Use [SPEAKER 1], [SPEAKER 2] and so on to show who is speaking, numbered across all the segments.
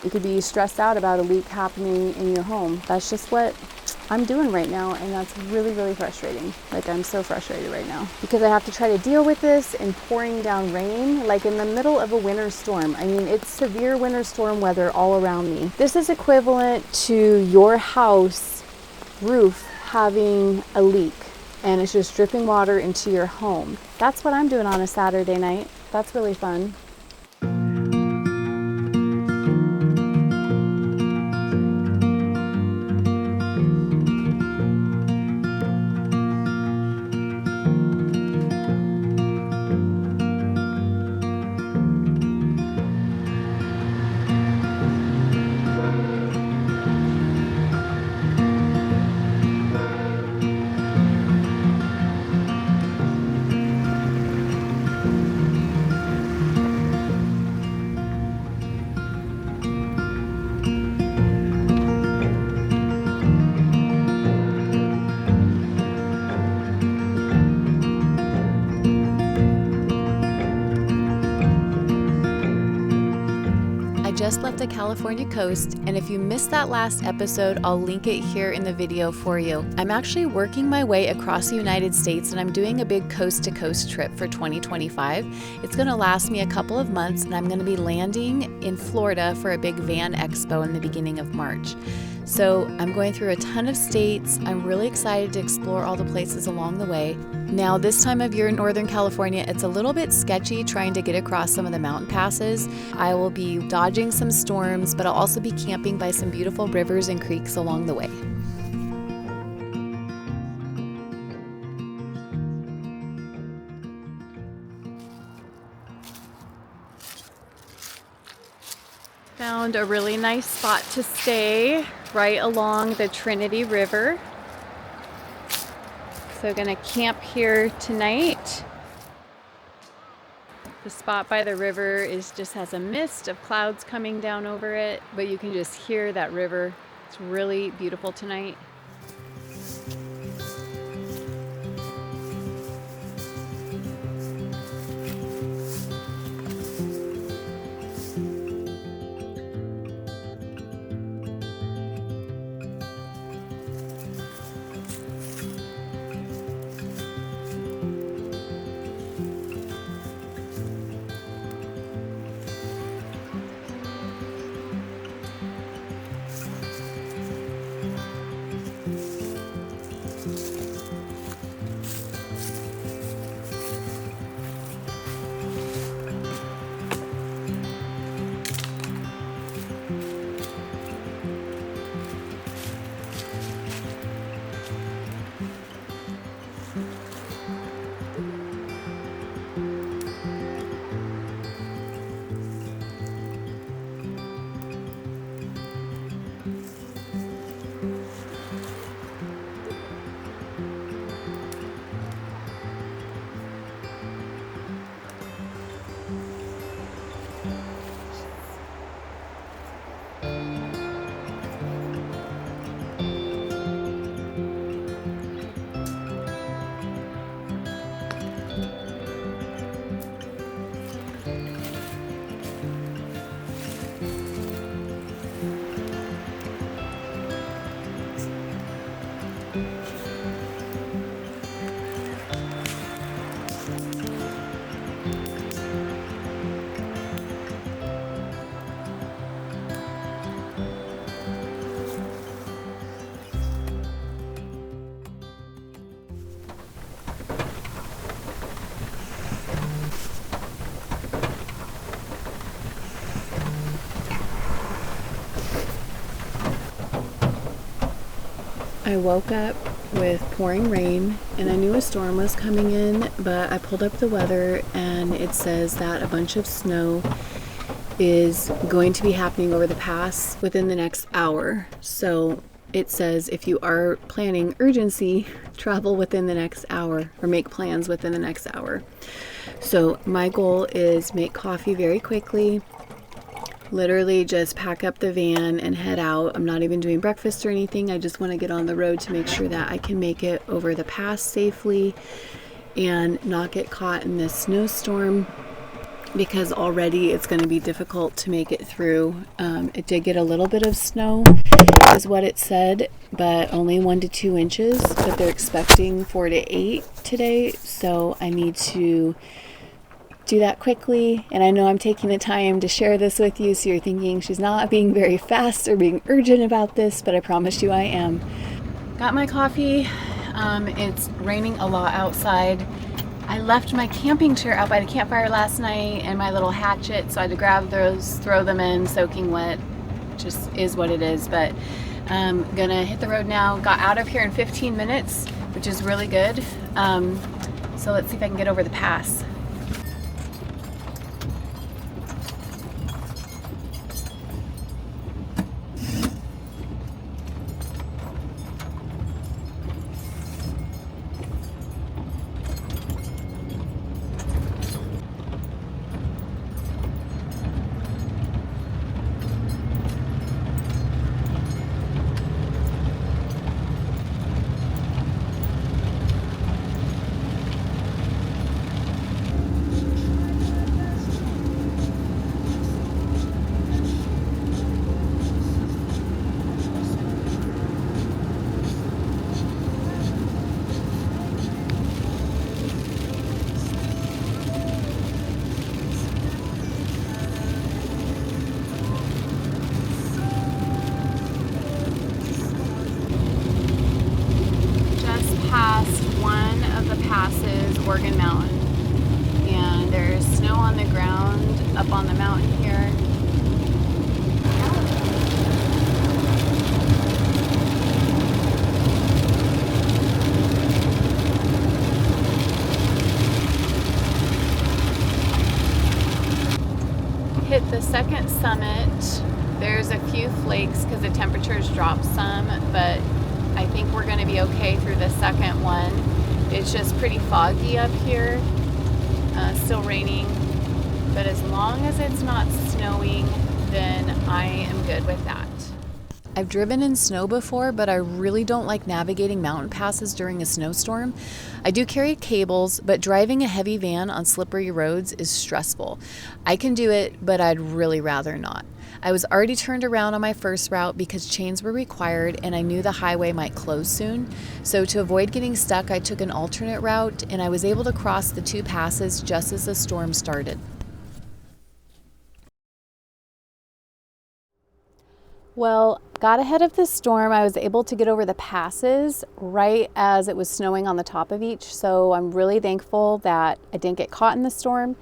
[SPEAKER 1] You could be stressed out about a leak happening in your home. That's just what I'm doing right now, and that's really, really frustrating. Like, I'm so frustrated right now because I have to try to deal with this in pouring down rain, like in the middle of a winter storm. I mean, it's severe winter storm weather all around me. This is equivalent to your house roof having a leak and it's just dripping water into your home. That's what I'm doing on a Saturday night. That's really fun. Just left the California coast, and if you missed that last episode, I'll link it here in the video for you. I'm actually working my way across the United States, and I'm doing a big coast-to-coast trip for 2025. It's going to last me a couple of months, and I'm going to be landing in Florida for a big van expo in the beginning of March. So I'm going through a ton of states. I'm really excited to explore all the places along the way. Now, this time of year in Northern California, it's a little bit sketchy trying to get across some of the mountain passes. I will be dodging some storms, but I'll also be camping by some beautiful rivers and creeks along the way. Found a really nice spot to stay right along the Trinity River. So gonna camp here tonight. The spot by the river just has a mist of clouds coming down over it, but you can just hear that river. It's really beautiful tonight. I woke up with pouring rain and I knew a storm was coming in, but I pulled up the weather and it says that a bunch of snow is going to be happening over the pass within the next hour. So it says if you are planning urgency, travel within the next hour or make plans within the next hour. So my goal is make coffee very quickly, literally just pack up the van and head out. I'm not even doing breakfast or anything. I just want to get on the road to make sure that I can make it over the pass safely and not get caught in this snowstorm. because already it's going to be difficult to make it through. It did get a little bit of snow is what it said, but only 1 to 2 inches, but they're expecting 4 to 8 today, so I need to do that quickly. And I know I'm taking the time to share this with you, so you're thinking she's not being very fast or being urgent about this, but I promise you I am. Got my coffee. It's raining a lot outside. I left my camping chair out by the campfire last night and my little hatchet, so I had to grab those, throw them in, soaking wet. Just is what it is, but I'm gonna hit the road now. Got out of here in 15 minutes, which is really good. So let's see if I can get over the pass. Oregon Mountain, and there's snow on the ground up on the mountain here. Hit the second summit. There's a few flakes because the temperatures dropped some, but I think we're going to be okay through the second one. It's just pretty foggy up here, still raining, but as long as it's not snowing, then I am good with that. I've driven in snow before, but I really don't like navigating mountain passes during a snowstorm. I do carry cables, but driving a heavy van on slippery roads is stressful. I can do it, but I'd really rather not. I was already turned around on my first route because chains were required and I knew the highway might close soon. So to avoid getting stuck, I took an alternate route and I was able to cross the 2 passes just as the storm started. Well, got ahead of the storm. I was able to get over the passes right as it was snowing on the top of each. So I'm really thankful that I didn't get caught in the storm.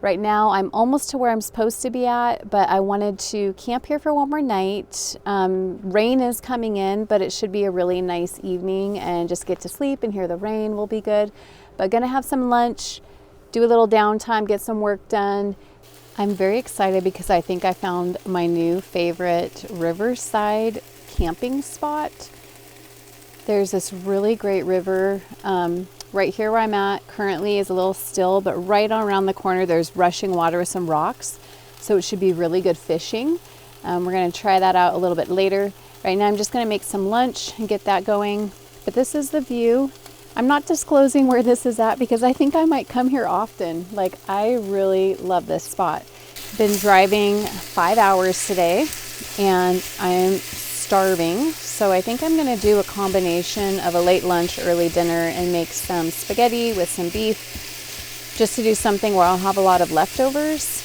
[SPEAKER 1] Right now, I'm almost to where I'm supposed to be at, but I wanted to camp here for one more night. Rain is coming in, but it should be a really nice evening and just get to sleep and hear the rain will be good. But gonna have some lunch, do a little downtime, get some work done. I'm very excited because I think I found my new favorite Riverside camping spot. There's this really great river. Right here where I'm at currently is a little still, but right around the corner there's rushing water with some rocks, so it should be really good fishing. We're going to try that out a little bit later. Right now I'm just going to make some lunch and get that going, but this is the view. I'm not disclosing where this is at because I think I might come here often. Like, I really love this spot. Been driving 5 hours today and I'm starving, so I think I'm going to do a combination of a late lunch, early dinner, and make some spaghetti with some beef, just to do something where I'll have a lot of leftovers.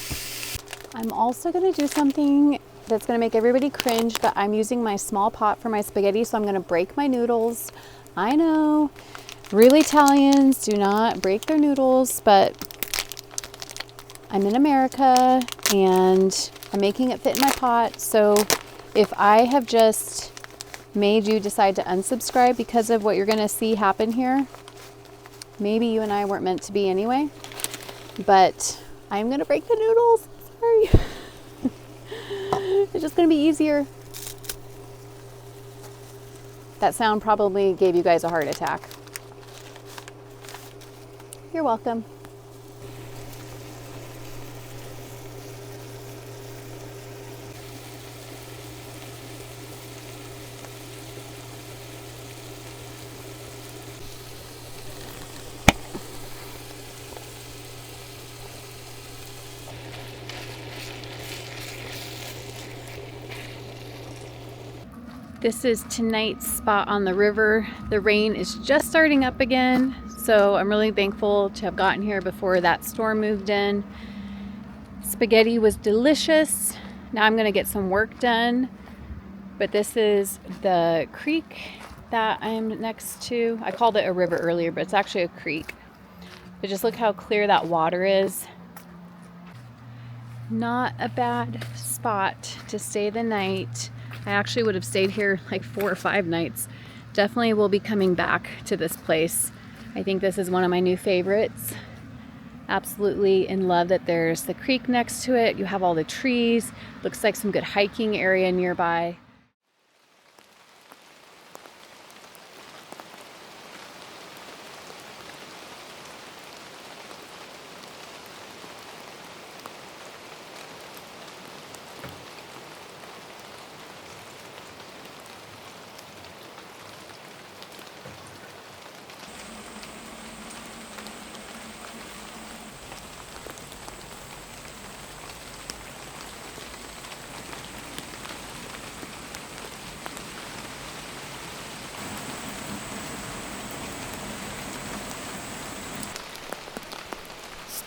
[SPEAKER 1] I'm also going to do something that's going to make everybody cringe, but I'm using my small pot for my spaghetti, so I'm going to break my noodles. I know, real Italians do not break their noodles, but I'm in America and I'm making it fit in my pot, so if I have just made you decide to unsubscribe because of what you're going to see happen here, maybe you and I weren't meant to be anyway, but I'm going to break the noodles. Sorry. It's just going to be easier. That sound probably gave you guys a heart attack. You're welcome. This is tonight's spot on the river. The rain is just starting up again, so I'm really thankful to have gotten here before that storm moved in. Spaghetti was delicious. Now I'm gonna get some work done, but this is the creek that I'm next to. I called it a river earlier, but it's actually a creek. But just look how clear that water is. Not a bad spot to stay the night. I actually would have stayed here like 4 or 5 nights. Definitely will be coming back to this place. I think this is one of my new favorites. Absolutely in love that there's the creek next to it. You have all the trees. Looks like some good hiking area nearby.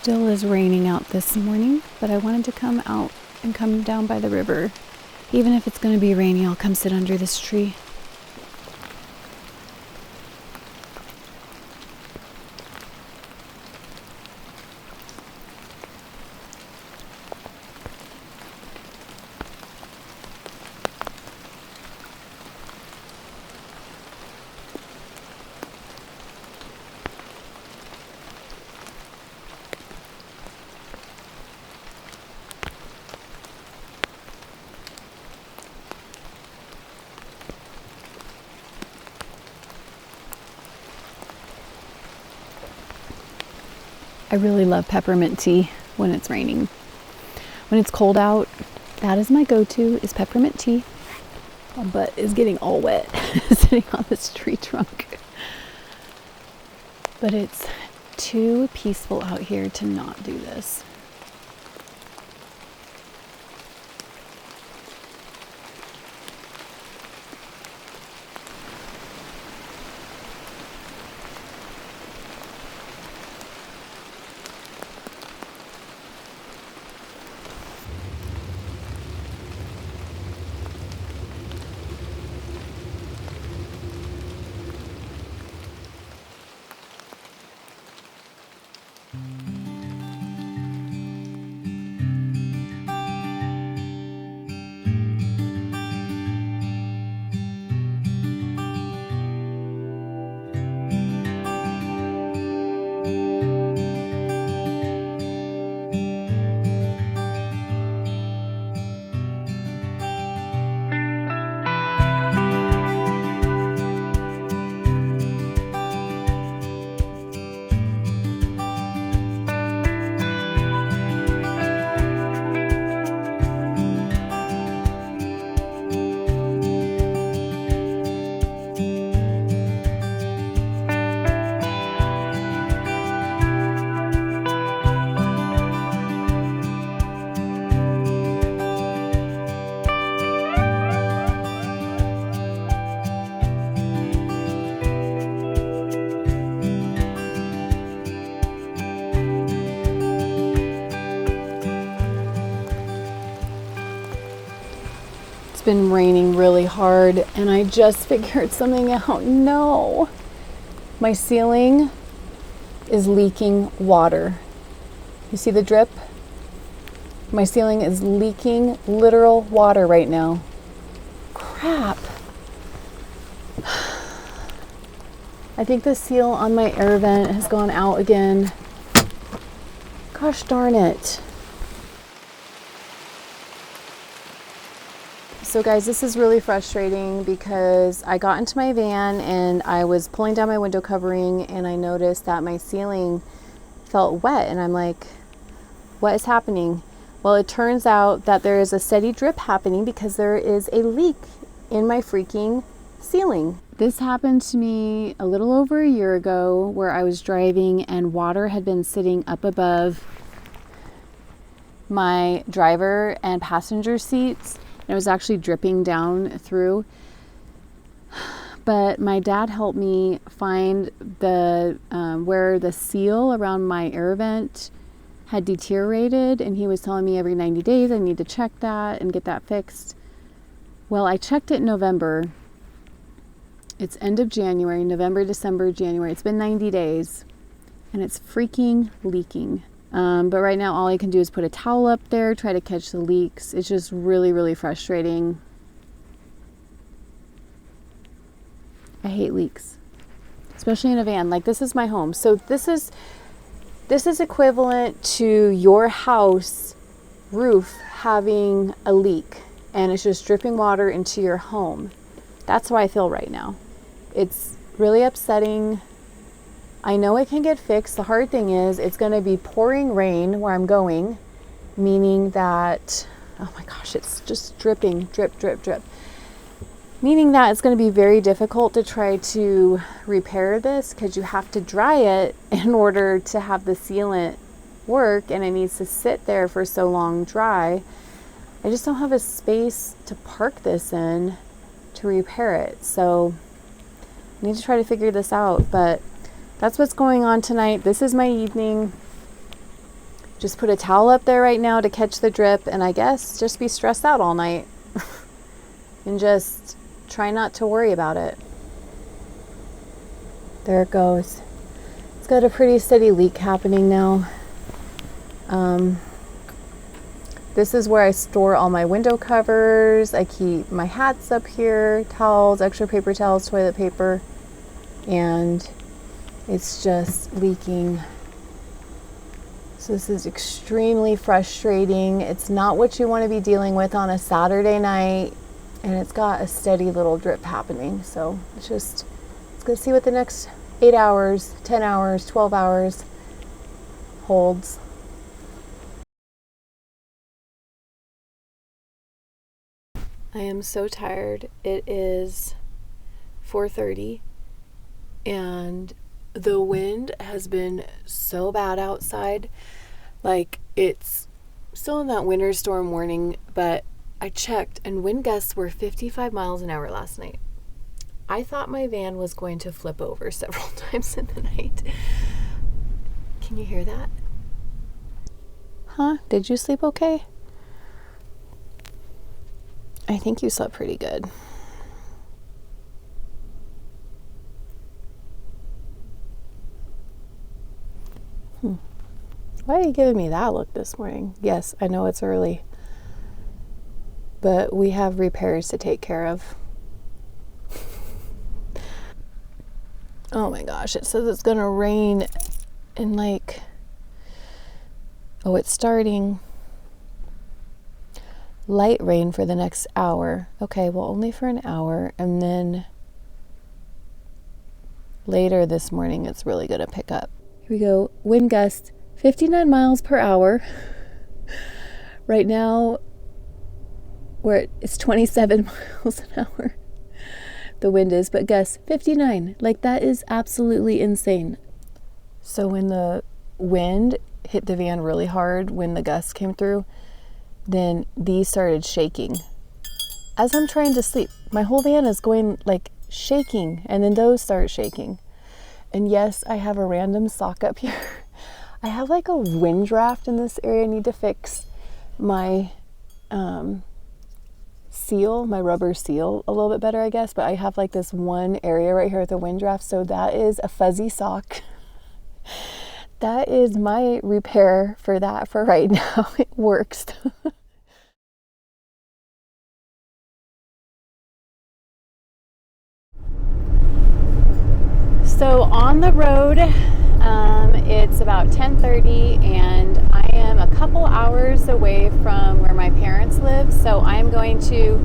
[SPEAKER 1] Still is raining out this morning, but I wanted to come out and come down by the river. Even if it's going to be rainy, I'll come sit under this tree. I really love peppermint tea when it's raining. When it's cold out, that is my go-to, is peppermint tea. My butt is getting all wet sitting on this tree trunk. But it's too peaceful out here to not do this. It's been raining really hard and I just figured something out. No, my ceiling is leaking water. You see the drip? My ceiling is leaking literal water right now. Crap. I think the seal on my air vent has gone out again. Gosh darn it. So guys, this is really frustrating because I got into my van and I was pulling down my window covering and I noticed that my ceiling felt wet and I'm like, what is happening? Well, it turns out that there is a steady drip happening because there is a leak in my freaking ceiling. This happened to me a little over a year ago where I was driving and water had been sitting up above my driver and passenger seats. It was actually dripping down through. but my dad helped me find the where the seal around my air vent had deteriorated, and he was telling me every 90 days I need to check that and get that fixed. Well, I checked it in November. It's end of January, November, December, January. It's been 90 days and it's freaking leaking. But right now all I can do is put a towel up there, try to catch the leaks. It's just really, really frustrating. I hate leaks, especially in a van. Like, this is my home. So this is equivalent to your house roof having a leak and it's just dripping water into your home. That's how I feel right now. It's really upsetting. I know it can get fixed. The hard thing is it's going to be pouring rain where I'm going, meaning that, oh my gosh, it's just dripping, drip, drip, drip. Meaning that it's going to be very difficult to try to repair this because you have to dry it in order to have the sealant work, and it needs to sit there for so long dry. I just don't have a space to park this in to repair it. So I need to try to figure this out, but that's what's going on tonight. This is my evening. Just put a towel up there right now to catch the drip, and I guess just be stressed out all night and just try not to worry about it. There it goes. It's got a pretty steady leak happening now. This is where I store all my window covers. I keep my hats up here, towels, extra paper towels, toilet paper, and it's just leaking. So this is extremely frustrating. It's not what you want to be dealing with on a Saturday night, and it's got a steady little drip happening. So let's go see what the next 8 hours, 10 hours, 12 hours holds. I am so tired. It is 4:30 and the wind has been so bad outside. Like, it's still in that winter storm warning, but I checked and wind gusts were 55 miles an hour last night. I thought my van was going to flip over several times in the night. Can you hear that? Huh? Did you sleep okay? I think you slept pretty good. Why are you giving me that look this morning? Yes, I know it's early, but we have repairs to take care of. Oh my gosh, it says it's gonna rain in like, oh, it's starting. Light rain for the next hour. Okay, well, only for an hour, and then later this morning it's really gonna pick up. Here we go. Wind gust 59 miles per hour. Right now it's 27 miles an hour. The wind is, but guess 59. Like, that is absolutely insane. So when the wind hit the van really hard, when the gusts came through, then these started shaking as I'm trying to sleep. My whole van is going like shaking, and then those start shaking. And yes, I have a random sock up here. I have like a wind draft in this area. I need to fix my seal, my rubber seal, a little bit better, I guess. But I have like this one area right here with a wind draft, so that is a fuzzy sock. That is my repair for that for right now. It works. So on the road, it's about 10:30 and I am a couple hours away from where my parents live. So I'm going to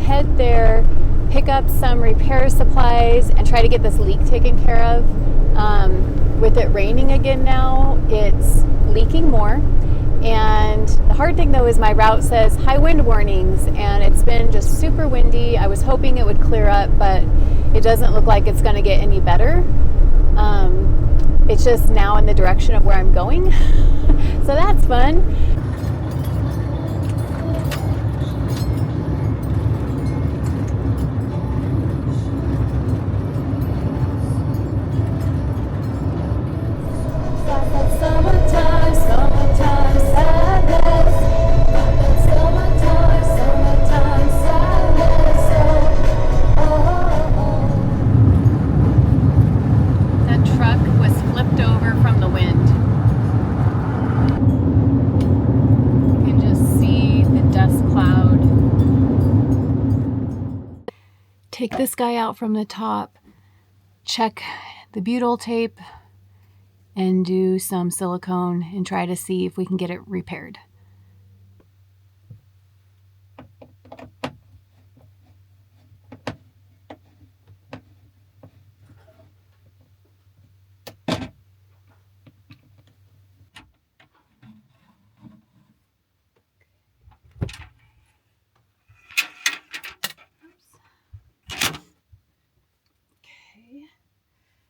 [SPEAKER 1] head there, pick up some repair supplies, and try to get this leak taken care of. With it raining again now, it's leaking more. And the hard thing though is my route says high wind warnings, and it's been just super windy. I was hoping it would clear up, but it doesn't look like it's going to get any better. It's just now in the direction of where I'm going. So that's fun. take this guy out from the top, check the butyl tape, and do some silicone and try to see if we can get it repaired.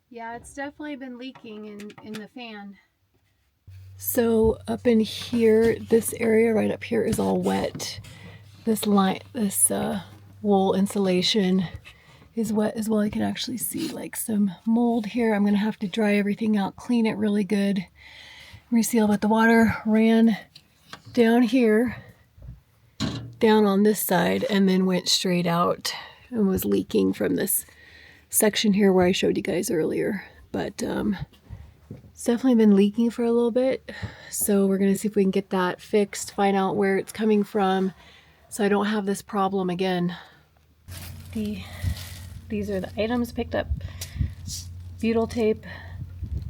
[SPEAKER 1] Yeah, it's definitely been leaking in the fan. So up in here, this area right up here is all wet. This wool insulation is wet as well. You can actually see like some mold here. I'm gonna have to dry everything out, clean it really good, reseal, but the water ran down here, down on this side, and then went straight out and was leaking from this section here where I showed you guys earlier. But it's definitely been leaking for a little bit, so we're gonna see if we can get that fixed, find out where it's coming from so I don't have this problem again. These are the items picked up: butyl tape,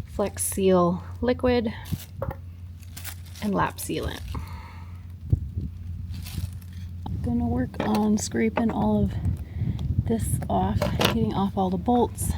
[SPEAKER 1] Flex Seal liquid, and lap sealant. I'm gonna work on scraping all of this off, getting off all the bolts.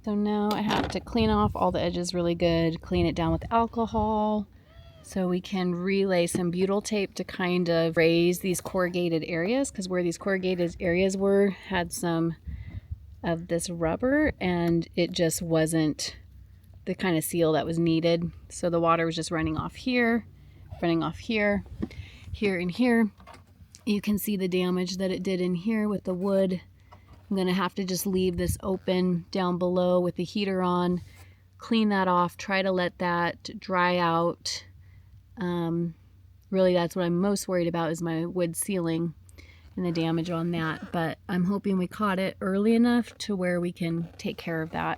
[SPEAKER 1] So now I have to clean off all the edges really good, clean it down with alcohol, so we can relay some butyl tape to kind of raise these corrugated areas, because where these corrugated areas were had some of this rubber and it just wasn't the kind of seal that was needed. So the water was just running off here, here, and here. You can see the damage that it did in here with the wood. I'm gonna have to just leave this open down below with the heater on, clean that off, try to let that dry out. Really, that's what I'm most worried about, is my wood ceiling and the damage on that. But I'm hoping we caught it early enough to where we can take care of that.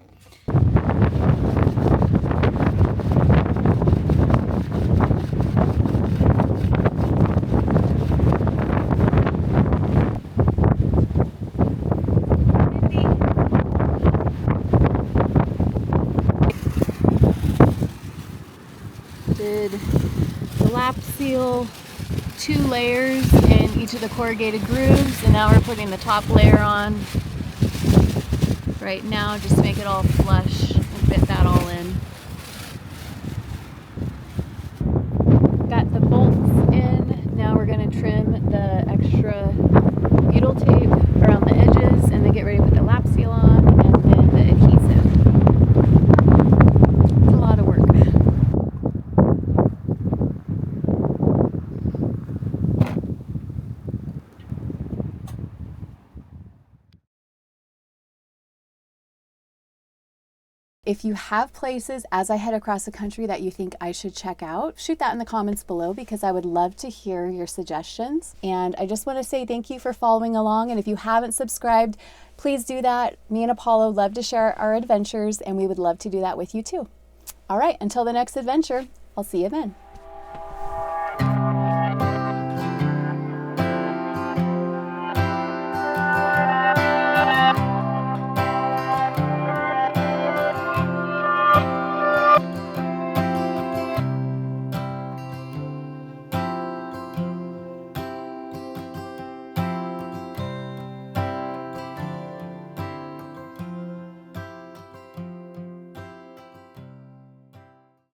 [SPEAKER 1] Did the lap seal 2 layers in each of the corrugated grooves, and now we're putting the top layer on right now just to make it all flush and fit that all in. Got the bolts in. Now we're going to trim the extra butyl tape around the edges and then get ready to put the lap seal on and then the adhesive. It's a lot of work. If you have places as I head across the country that you think I should check out, shoot that in the comments below, because I would love to hear your suggestions. And I just want to say thank you for following along. And if you haven't subscribed, please do that. Me and Apollo love to share our adventures, and we would love to do that with you too. All right, until the next adventure, I'll see you then.